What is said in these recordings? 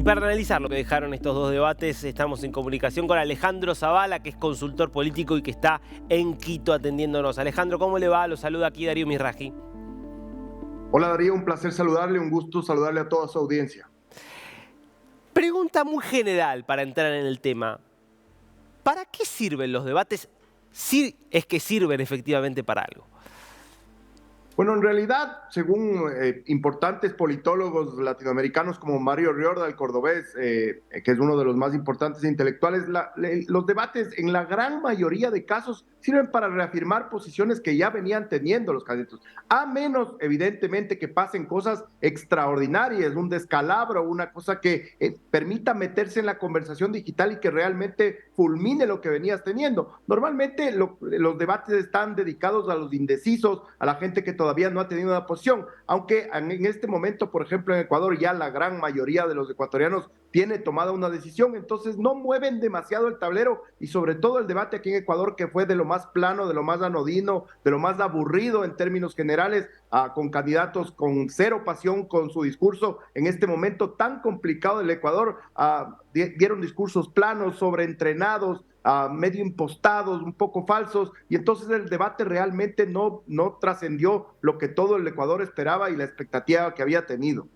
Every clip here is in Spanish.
Y para analizar lo que dejaron estos dos debates, estamos en comunicación con Alejandro Zavala, que es consultor político y que está en Quito atendiéndonos. Alejandro, ¿cómo le va? Lo saluda aquí Darío Misraji. Hola Darío, un placer saludarle, un gusto saludarle a toda su audiencia. Pregunta muy general para entrar en el tema. ¿Para qué sirven los debates? Si es que sirven efectivamente para algo. Bueno, en realidad, según importantes politólogos latinoamericanos como Mario Riorda, el cordobés, que es uno de los más importantes intelectuales, los debates en la gran mayoría de casos sirven para reafirmar posiciones que ya venían teniendo los candidatos, a menos evidentemente que pasen cosas extraordinarias, un descalabro, una cosa que permita meterse en la conversación digital y que realmente fulmine lo que venías teniendo. Normalmente los debates están dedicados a los indecisos, a la gente que todavía no ha tenido una posición, aunque en este momento, por ejemplo, en Ecuador ya la gran mayoría de los ecuatorianos tiene tomada una decisión, entonces no mueven demasiado el tablero y sobre todo el debate aquí en Ecuador que fue de lo más plano, de lo más anodino, de lo más aburrido en términos generales, con candidatos con cero pasión con su discurso en este momento tan complicado del Ecuador, dieron discursos planos, sobreentrenados, medio impostados, un poco falsos, y entonces el debate realmente no trascendió lo que todo el Ecuador esperaba y la expectativa que había tenido.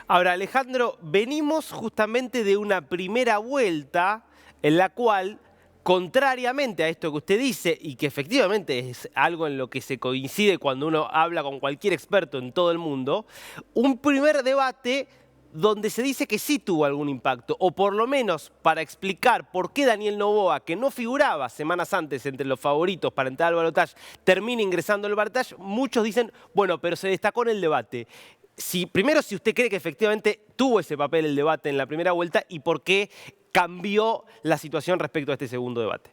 Ahora, Alejandro, venimos justamente de una primera vuelta en la cual, contrariamente a esto que usted dice, y que efectivamente es algo en lo que se coincide cuando uno habla con cualquier experto en todo el mundo, un primer debate donde se dice que sí tuvo algún impacto, o por lo menos para explicar por qué Daniel Noboa, que no figuraba semanas antes entre los favoritos para entrar al balotaje, termina ingresando al balotaje, muchos dicen, bueno, pero se destacó en el debate. Primero, si usted cree que efectivamente tuvo ese papel el debate en la primera vuelta y por qué cambió la situación respecto a este segundo debate.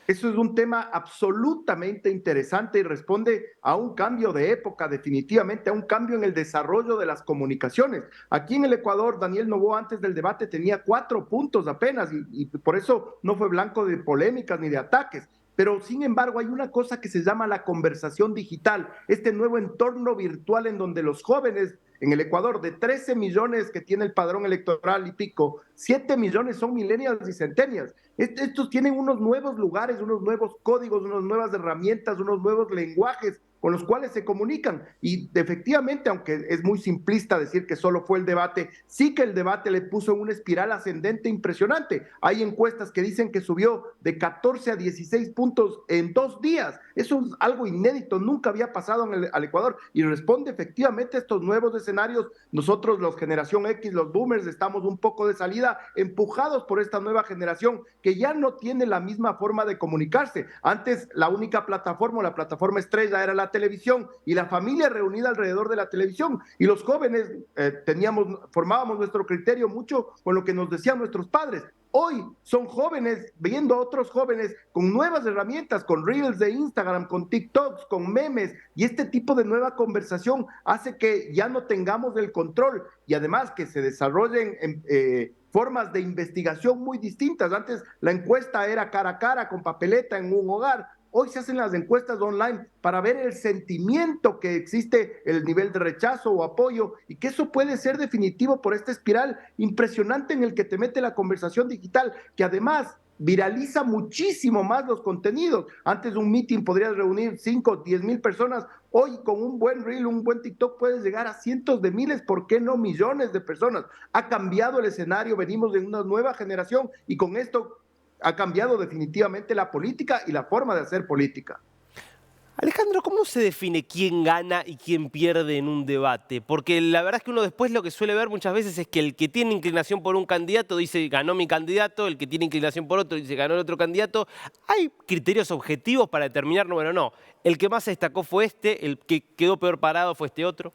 Eso es un tema absolutamente interesante y responde a un cambio de época, definitivamente, a un cambio en el desarrollo de las comunicaciones. Aquí en el Ecuador, Daniel Noboa antes del debate tenía 4 puntos apenas y por eso no fue blanco de polémicas ni de ataques. Pero sin embargo hay una cosa que se llama la conversación digital, este nuevo entorno virtual en donde los jóvenes en el Ecuador, de 13 millones que tiene el padrón electoral y pico, 7 millones son millennials y centennials. Estos tienen unos nuevos lugares, unos nuevos códigos, unas nuevas herramientas, unos nuevos lenguajes con los cuales se comunican. Y efectivamente, aunque es muy simplista decir que solo fue el debate, sí que el debate le puso en una espiral ascendente impresionante. Hay encuestas que dicen que subió de 14 a 16 puntos en 2 días. Eso es algo inédito, nunca había pasado al Ecuador y responde efectivamente a estos nuevos escenarios. Nosotros, los generación X, los boomers, estamos un poco de salida, empujados por esta nueva generación que ya no tiene la misma forma de comunicarse. Antes la única plataforma, la plataforma estrella era la televisión y la familia reunida alrededor de la televisión y los jóvenes formábamos nuestro criterio mucho con lo que nos decían nuestros padres. Hoy son jóvenes viendo a otros jóvenes con nuevas herramientas, con reels de Instagram, con TikToks, con memes, y este tipo de nueva conversación hace que ya no tengamos el control y además que se desarrollen formas de investigación muy distintas. Antes la encuesta era cara a cara con papeleta en un hogar. Hoy se hacen las encuestas online para ver el sentimiento que existe, el nivel de rechazo o apoyo, y que eso puede ser definitivo por esta espiral impresionante en el que te mete la conversación digital, que además viraliza muchísimo más los contenidos. Antes un meeting podrías reunir 5 o 10 mil personas. Hoy con un buen reel, un buen TikTok puedes llegar a cientos de miles, ¿por qué no millones de personas? Ha cambiado el escenario, venimos de una nueva generación y con esto ha cambiado definitivamente la política y la forma de hacer política. Alejandro, ¿cómo se define quién gana y quién pierde en un debate? Porque la verdad es que uno después lo que suele ver muchas veces es que el que tiene inclinación por un candidato dice ganó mi candidato, el que tiene inclinación por otro dice ganó el otro candidato. ¿Hay criterios objetivos para determinar? No, bueno, no. El que más se destacó fue este, el que quedó peor parado fue este otro.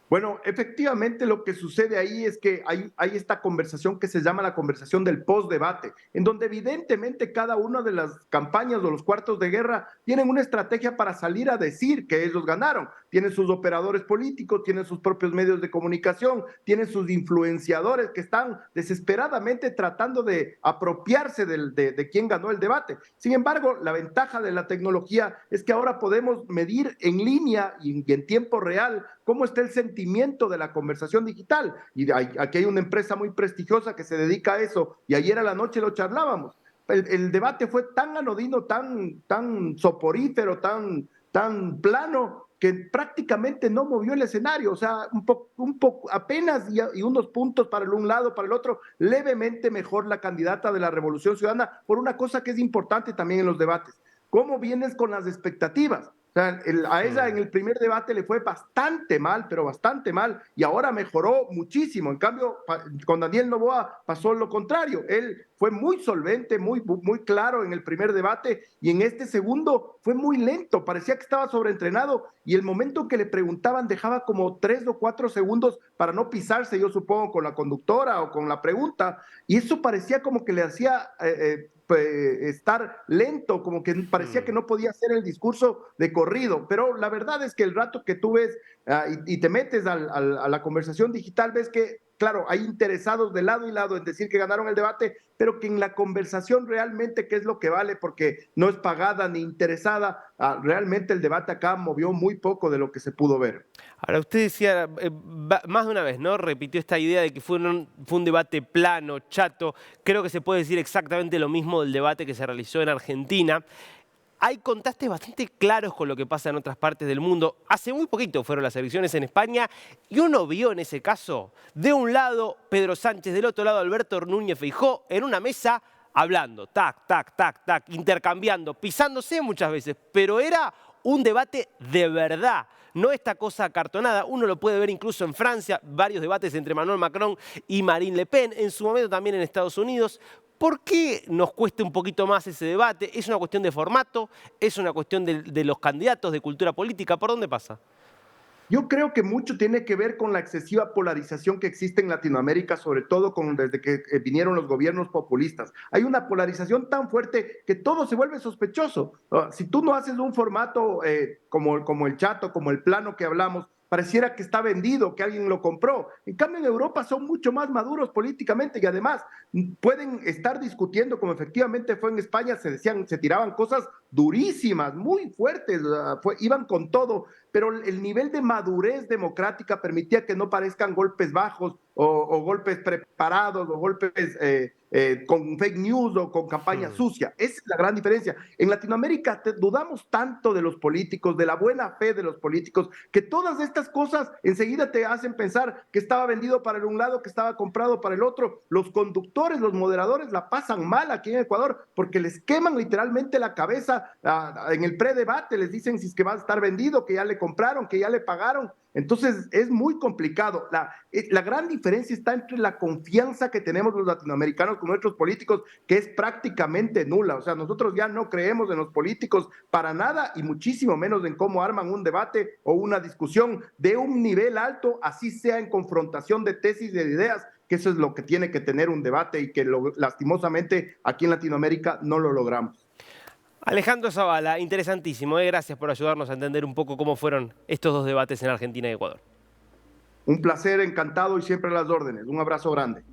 Bueno, efectivamente lo que sucede ahí es que hay esta conversación que se llama la conversación del post-debate, en donde evidentemente cada una de las campañas o los cuartos de guerra tienen una estrategia para salir a decir que ellos ganaron. tiene sus operadores políticos, tiene sus propios medios de comunicación, tiene sus influenciadores que están desesperadamente tratando de apropiarse de quién ganó el debate. Sin embargo, la ventaja de la tecnología es que ahora podemos medir en línea y en tiempo real cómo está el sentimiento de la conversación digital. Y aquí hay una empresa muy prestigiosa que se dedica a eso, y ayer a la noche lo charlábamos. El debate fue tan anodino, tan soporífero, tan plano, que prácticamente no movió el escenario, o sea, un poco apenas y unos puntos para un lado, para el otro, levemente mejor la candidata de la Revolución Ciudadana, por una cosa que es importante también en los debates. ¿Cómo vienes con las expectativas? O sea, a ella en el primer debate le fue bastante mal, pero bastante mal, y ahora mejoró muchísimo. En cambio, con Daniel Noboa pasó lo contrario. Él fue muy solvente, muy claro en el primer debate, y en este segundo fue muy lento, parecía que estaba sobreentrenado, y el momento que le preguntaban dejaba como 3 o 4 segundos para no pisarse, yo supongo, con la conductora o con la pregunta, y eso parecía como que le hacía estar lento, como que parecía que no podía hacer el discurso de corrido, pero la verdad es que el rato que tú ves y te metes a la conversación digital, ves que, claro, hay interesados de lado y lado en decir que ganaron el debate, pero que en la conversación realmente qué es lo que vale, porque no es pagada ni interesada, realmente el debate acá movió muy poco de lo que se pudo ver. Ahora, usted decía más de una vez, ¿no? Repitió esta idea de que fue un debate plano, chato. Creo que se puede decir exactamente lo mismo del debate que se realizó en Argentina. Hay contrastes bastante claros con lo que pasa en otras partes del mundo. Hace muy poquito fueron las elecciones en España y uno vio en ese caso, de un lado Pedro Sánchez, del otro lado Alberto Núñez Feijóo, en una mesa hablando, tac, tac, tac, tac, intercambiando, pisándose muchas veces, pero era un debate de verdad. No esta cosa acartonada, uno lo puede ver incluso en Francia, varios debates entre Emmanuel Macron y Marine Le Pen, en su momento también en Estados Unidos. ¿Por qué nos cuesta un poquito más ese debate? ¿Es una cuestión de formato? ¿Es una cuestión de los candidatos, de cultura política? ¿Por dónde pasa? Yo creo que mucho tiene que ver con la excesiva polarización que existe en Latinoamérica, sobre todo desde que vinieron los gobiernos populistas. Hay una polarización tan fuerte que todo se vuelve sospechoso. Si tú no haces un formato como el chato, como el plano que hablamos, pareciera que está vendido, que alguien lo compró. En cambio, en Europa son mucho más maduros políticamente y además pueden estar discutiendo, como efectivamente fue en España, se tiraban cosas durísimas, muy fuertes, iban con todo, pero el nivel de madurez democrática permitía que no parezcan golpes bajos o golpes preparados o golpes con fake news o con campaña sucia. Esa es la gran diferencia. En Latinoamérica dudamos tanto de los políticos, de la buena fe de los políticos, que todas estas cosas enseguida te hacen pensar que estaba vendido para un lado, que estaba comprado para el otro. Los conductores, los moderadores la pasan mal aquí en Ecuador porque les queman literalmente la cabeza en el predebate, les dicen si es que va a estar vendido, que ya le compraron, que ya le pagaron. Entonces es muy complicado. La gran diferencia está entre la confianza que tenemos los latinoamericanos con nuestros políticos, que es prácticamente nula. O sea, nosotros ya no creemos en los políticos para nada y muchísimo menos en cómo arman un debate o una discusión de un nivel alto, así sea en confrontación de tesis y de ideas, que eso es lo que tiene que tener un debate y que lastimosamente aquí en Latinoamérica no lo logramos. Alejandro Zabala, interesantísimo. Gracias por ayudarnos a entender un poco cómo fueron estos dos debates en Argentina y Ecuador. Un placer, encantado y siempre a las órdenes. Un abrazo grande.